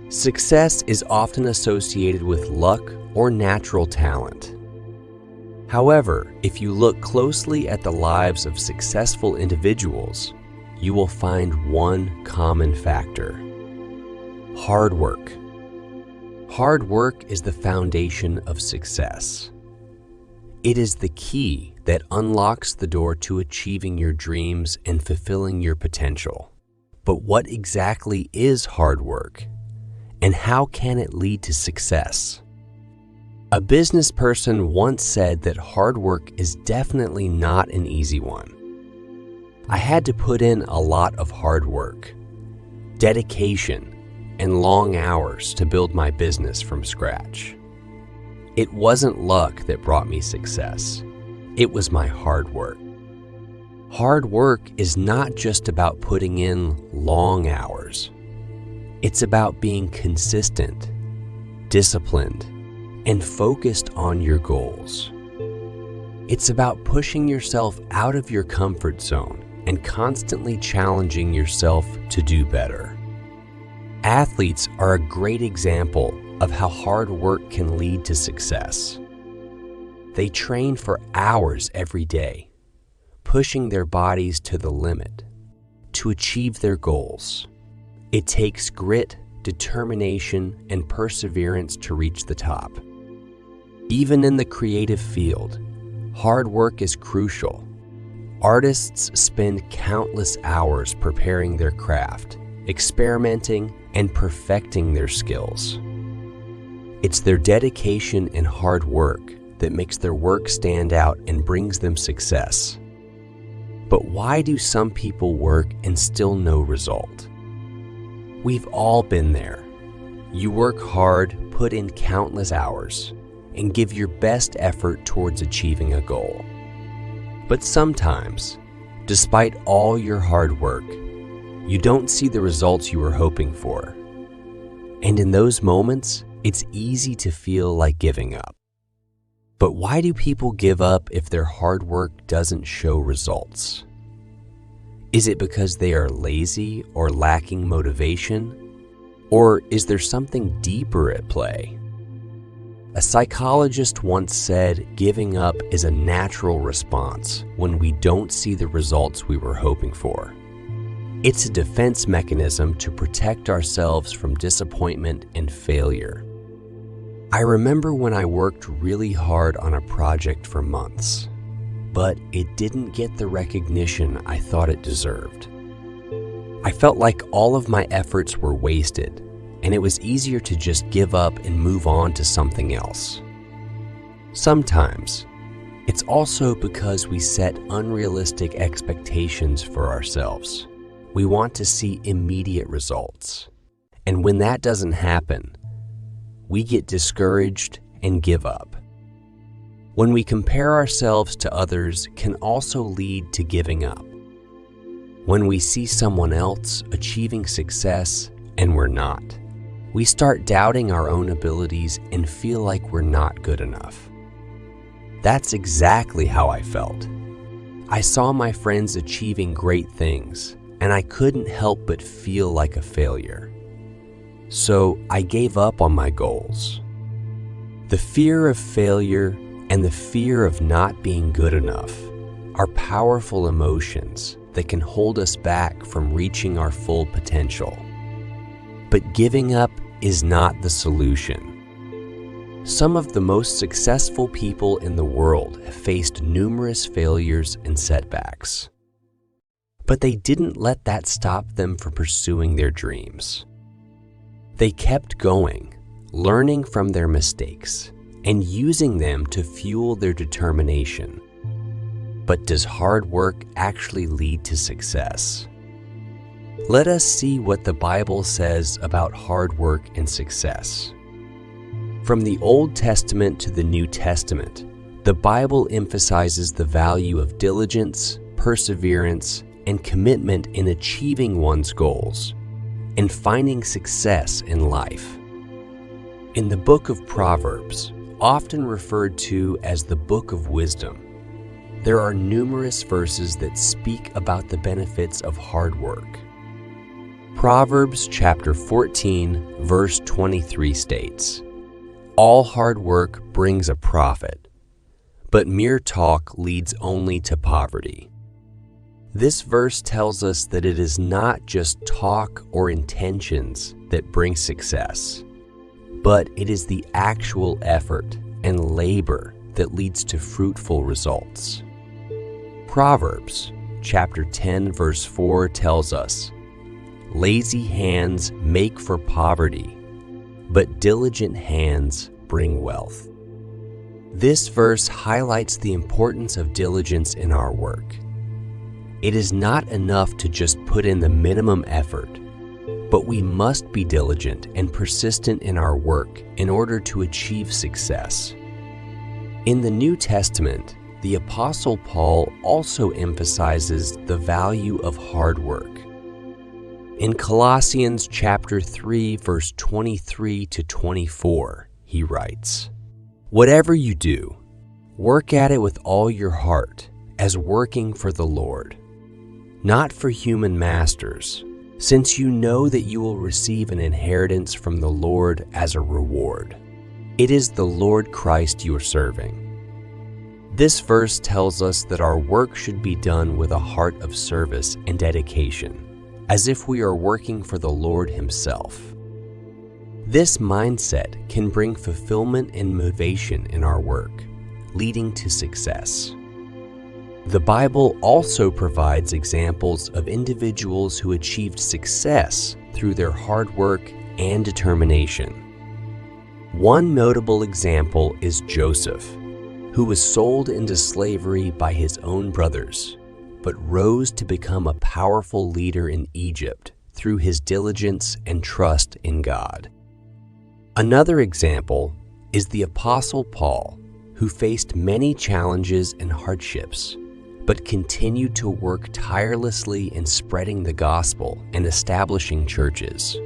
Success is often associated with luck or natural talent. However, if you look closely at the lives of successful individuals, you will find one common factor: hard work. Hard work is the foundation of success. It is the key that unlocks the door to achieving your dreams and fulfilling your potential. But what exactly is hard work? And how can it lead to success? A business person once said that hard work is definitely not an easy one. I had to put in a lot of hard work, dedication, and long hours to build my business from scratch. It wasn't luck that brought me success. It was my hard work. Hard work is not just about putting in long hours. It's about being consistent, disciplined, and focused on your goals. It's about pushing yourself out of your comfort zone and constantly challenging yourself to do better. Athletes are a great example of how hard work can lead to success. They train for hours every day, pushing their bodies to the limit to achieve their goals. It takes grit, determination, and perseverance to reach the top. Even in the creative field, hard work is crucial. Artists spend countless hours preparing their craft, experimenting, and perfecting their skills. It's their dedication and hard work that makes their work stand out and brings them success. But why do some people work and still no result? We've all been there. You work hard, put in countless hours, and give your best effort towards achieving a goal. But sometimes, despite all your hard work, you don't see the results you were hoping for. And in those moments, it's easy to feel like giving up. But why do people give up if their hard work doesn't show results? Is it because they are lazy or lacking motivation? Or is there something deeper at play? A psychologist once said giving up is a natural response when we don't see the results we were hoping for. It's a defense mechanism to protect ourselves from disappointment and failure. I remember when I worked really hard on a project for months, but it didn't get the recognition I thought it deserved. I felt like all of my efforts were wasted, and it was easier to just give up and move on to something else. Sometimes, it's also because we set unrealistic expectations for ourselves. We want to see immediate results, and when that doesn't happen, we get discouraged and give up. When we compare ourselves to others can also lead to giving up. When we see someone else achieving success and we're not, we start doubting our own abilities and feel like we're not good enough. That's exactly how I felt. I saw my friends achieving great things, and I couldn't help but feel like a failure. So I gave up on my goals. The fear of failure and the fear of not being good enough are powerful emotions that can hold us back from reaching our full potential. But giving up is not the solution. Some of the most successful people in the world have faced numerous failures and setbacks. But they didn't let that stop them from pursuing their dreams. They kept going, learning from their mistakes, and using them to fuel their determination. But does hard work actually lead to success? Let us see what the Bible says about hard work and success. From the Old Testament to the New Testament, the Bible emphasizes the value of diligence, perseverance, and commitment in achieving one's goals and finding success in life. In the book of Proverbs, often referred to as the Book of Wisdom, there are numerous verses that speak about the benefits of hard work. Proverbs chapter 14, verse 23 states, "All hard work brings a profit, but mere talk leads only to poverty." This verse tells us that it is not just talk or intentions that bring success, but it is the actual effort and labor that leads to fruitful results. Proverbs chapter 10, verse 4 tells us, "Lazy hands make for poverty, but diligent hands bring wealth." This verse highlights the importance of diligence in our work. It is not enough to just put in the minimum effort, but we must be diligent and persistent in our work in order to achieve success. In the New Testament, the Apostle Paul also emphasizes the value of hard work. In Colossians chapter 3, verse 23 to 24, he writes, "Whatever you do, work at it with all your heart, as working for the Lord, not for human masters, since you know that you will receive an inheritance from the Lord as a reward. It is the Lord Christ you are serving." This verse tells us that our work should be done with a heart of service and dedication, as if we are working for the Lord Himself. This mindset can bring fulfillment and motivation in our work, leading to success. The Bible also provides examples of individuals who achieved success through their hard work and determination. One notable example is Joseph, who was sold into slavery by his own brothers, but rose to become a powerful leader in Egypt through his diligence and trust in God. Another example is the Apostle Paul, who faced many challenges and hardships, but continued to work tirelessly in spreading the gospel and establishing churches.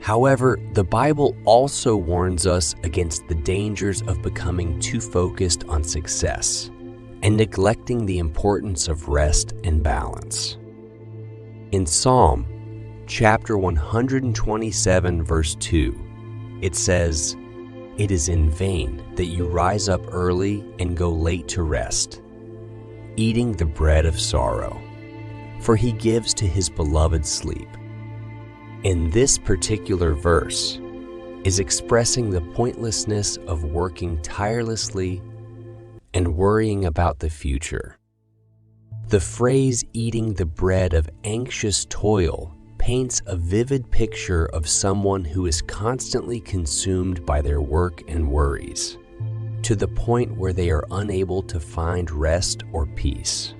However, the Bible also warns us against the dangers of becoming too focused on success and neglecting the importance of rest and balance. In Psalm chapter 127, verse 2, it says, "It is in vain that you rise up early and go late to rest, eating the bread of sorrow, for He gives to His beloved sleep." In this particular verse is expressing the pointlessness of working tirelessly and worrying about the future. The phrase "eating the bread of anxious toil" paints a vivid picture of someone who is constantly consumed by their work and worries, to the point where they are unable to find rest or peace.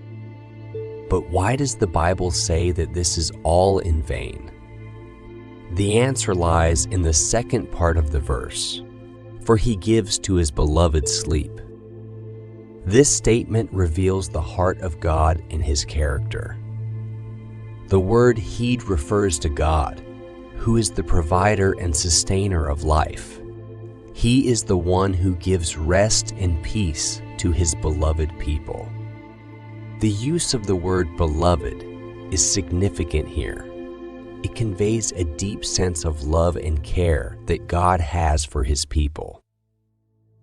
But why does the Bible say that this is all in vain? The answer lies in the second part of the verse, "For He gives to His beloved sleep." This statement reveals the heart of God and His character. The word "heed" refers to God, who is the provider and sustainer of life. He is the one who gives rest and peace to His beloved people. The use of the word "beloved" is significant here. It conveys a deep sense of love and care that God has for His people.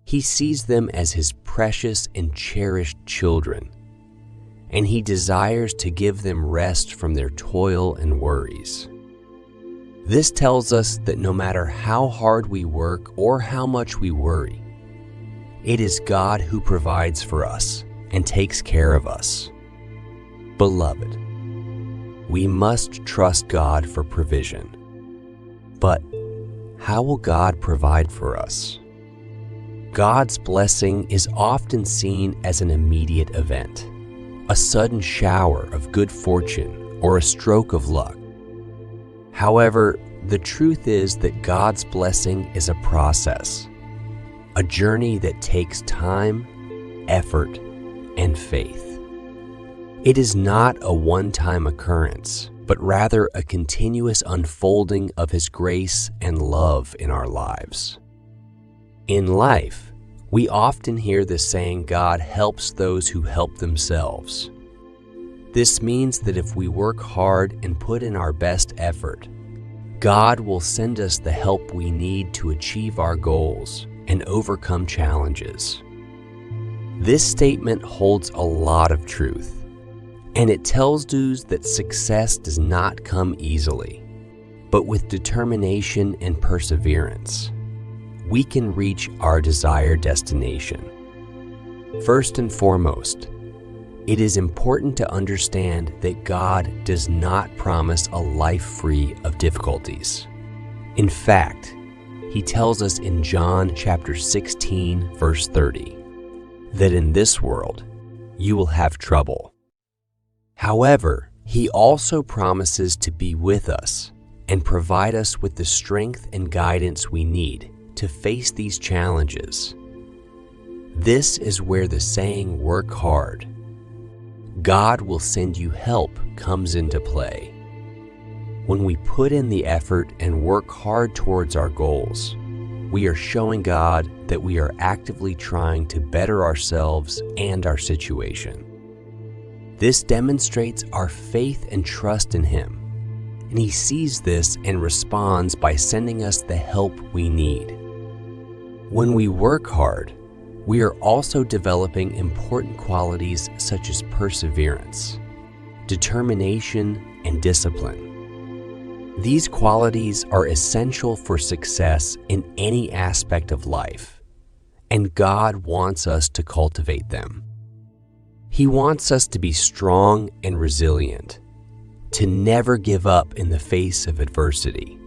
He sees them as His precious and cherished children, and He desires to give them rest from their toil and worries. This tells us that no matter how hard we work or how much we worry, it is God who provides for us and takes care of us. Beloved, we must trust God for provision. But how will God provide for us? God's blessing is often seen as an immediate event, a sudden shower of good fortune or a stroke of luck. However, the truth is that God's blessing is a process, a journey that takes time, effort, and faith. It is not a one-time occurrence, but rather a continuous unfolding of His grace and love in our lives. In life, we often hear the saying, "God helps those who help themselves." This means that if we work hard and put in our best effort, God will send us the help we need to achieve our goals and overcome challenges. This statement holds a lot of truth, and it tells us that success does not come easily, but with determination and perseverance, we can reach our desired destination. First and foremost, it is important to understand that God does not promise a life free of difficulties. In fact, He tells us in John chapter 16, verse 30, that in this world you will have trouble. However, He also promises to be with us and provide us with the strength and guidance we need to face these challenges. This is where the saying, "work hard, God will send you help," comes into play. When we put in the effort and work hard towards our goals, we are showing God that we are actively trying to better ourselves and our situation. This demonstrates our faith and trust in Him, and He sees this and responds by sending us the help we need. When we work hard, we are also developing important qualities such as perseverance, determination, and discipline. These qualities are essential for success in any aspect of life, and God wants us to cultivate them. He wants us to be strong and resilient, to never give up in the face of adversity,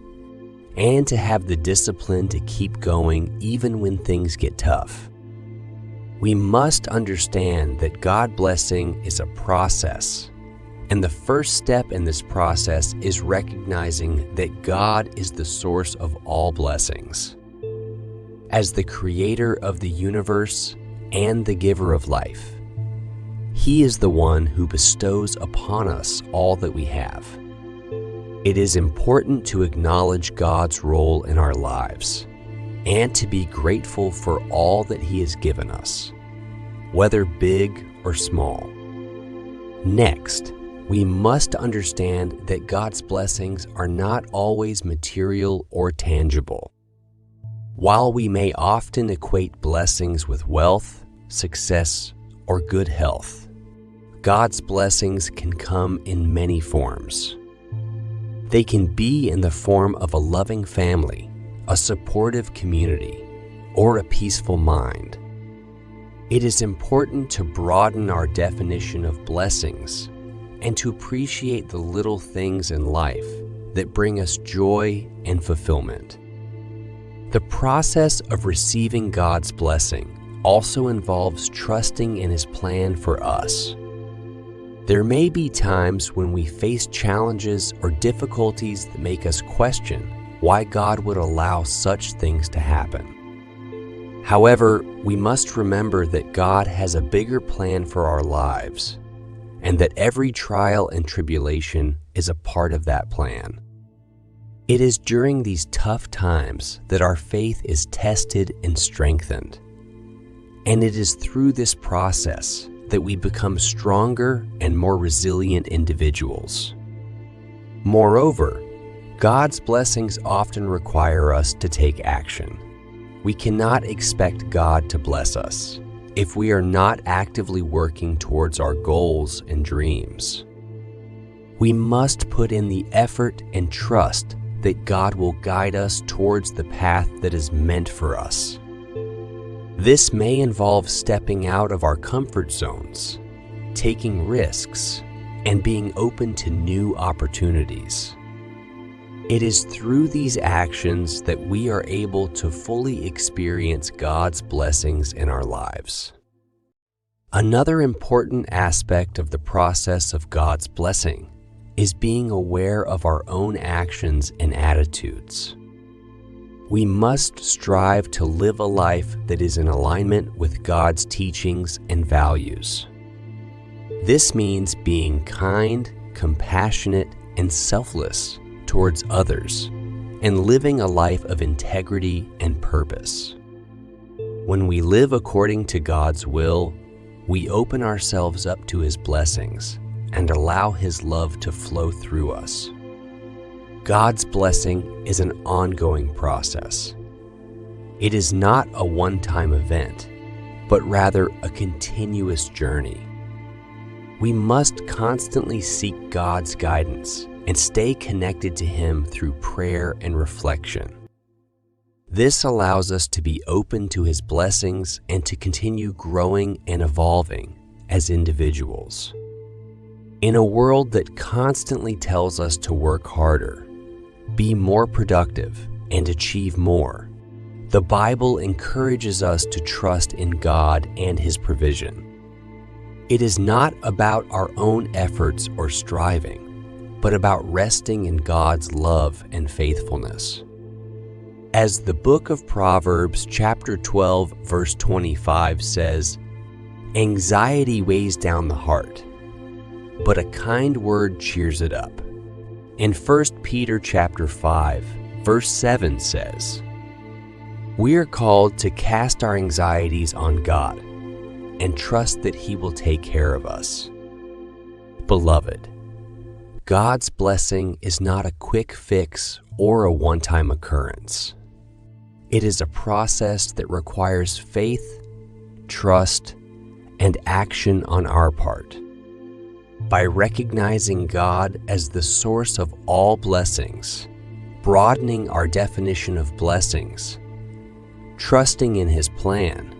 and to have the discipline to keep going even when things get tough. We must understand that God blessing is a process, and the first step in this process is recognizing that God is the source of all blessings. As the creator of the universe and the giver of life, He is the one who bestows upon us all that we have. It is important to acknowledge God's role in our lives and to be grateful for all that He has given us, whether big or small. Next, we must understand that God's blessings are not always material or tangible. While we may often equate blessings with wealth, success, or good health, God's blessings can come in many forms. They can be in the form of a loving family, a supportive community, or a peaceful mind. It is important to broaden our definition of blessings and to appreciate the little things in life that bring us joy and fulfillment. The process of receiving God's blessing also involves trusting in His plan for us. There may be times when we face challenges or difficulties that make us question why God would allow such things to happen. However, we must remember that God has a bigger plan for our lives, and that every trial and tribulation is a part of that plan. It is during these tough times that our faith is tested and strengthened, and it is through this process that we become stronger and more resilient individuals. Moreover, God's blessings often require us to take action. We cannot expect God to bless us if we are not actively working towards our goals and dreams. We must put in the effort and trust that God will guide us towards the path that is meant for us. This may involve stepping out of our comfort zones, taking risks, and being open to new opportunities. It is through these actions that we are able to fully experience God's blessings in our lives. Another important aspect of the process of God's blessing is being aware of our own actions and attitudes. We must strive to live a life that is in alignment with God's teachings and values. This means being kind, compassionate, and selfless towards others, and living a life of integrity and purpose. When we live according to God's will, we open ourselves up to His blessings and allow His love to flow through us. God's blessing is an ongoing process. It is not a one-time event, but rather a continuous journey. We must constantly seek God's guidance and stay connected to Him through prayer and reflection. This allows us to be open to His blessings and to continue growing and evolving as individuals. In a world that constantly tells us to work harder, be more productive, and achieve more, the Bible encourages us to trust in God and His provision. It is not about our own efforts or striving, but about resting in God's love and faithfulness. As the book of Proverbs chapter 12 verse 25 says, "Anxiety weighs down the heart, but a kind word cheers it up." And 1 Peter chapter 5 verse 7 says, "We are called to cast our anxieties on God and trust that He will take care of us." Beloved, God's blessing is not a quick fix or a one-time occurrence. It is a process that requires faith, trust, and action on our part. By recognizing God as the source of all blessings, broadening our definition of blessings, trusting in His plan,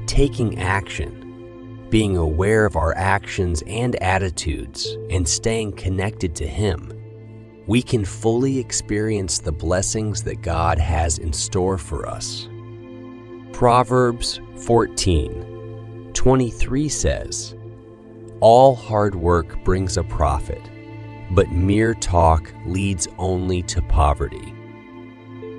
taking action, being aware of our actions and attitudes, and staying connected to Him, we can fully experience the blessings that God has in store for us. Proverbs 14:23 says, "All hard work brings a profit, but mere talk leads only to poverty."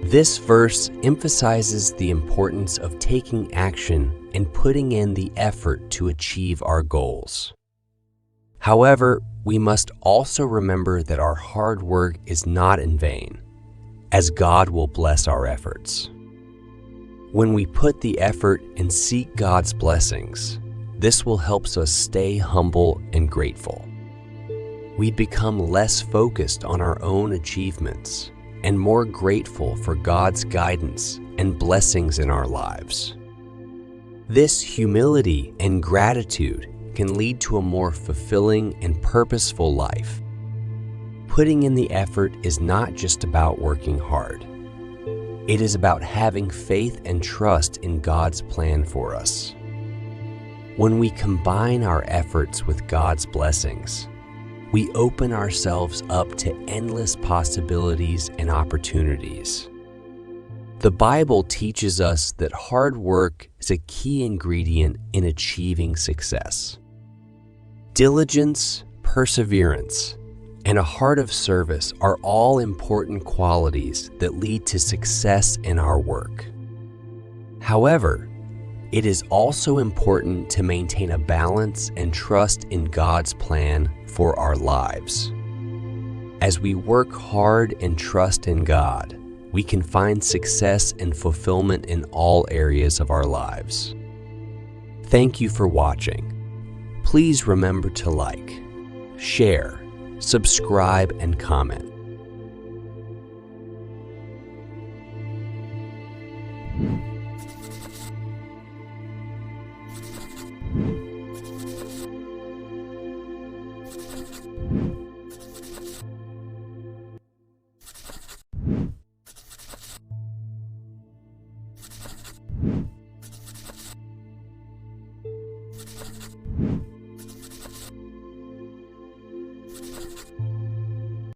This verse emphasizes the importance of taking action and putting in the effort to achieve our goals. However, we must also remember that our hard work is not in vain, as God will bless our efforts. When we put the effort and seek God's blessings, this will help us stay humble and grateful. We become less focused on our own achievements and more grateful for God's guidance and blessings in our lives. This humility and gratitude can lead to a more fulfilling and purposeful life. Putting in the effort is not just about working hard. It is about having faith and trust in God's plan for us. When we combine our efforts with God's blessings, we open ourselves up to endless possibilities and opportunities. The Bible teaches us that hard work is a key ingredient in achieving success. Diligence, perseverance, and a heart of service are all important qualities that lead to success in our work. However, it is also important to maintain a balance and trust in God's plan for our lives. As we work hard and trust in God, we can find success and fulfillment in all areas of our lives. Thank you for watching. Please remember to like, share, subscribe, and comment.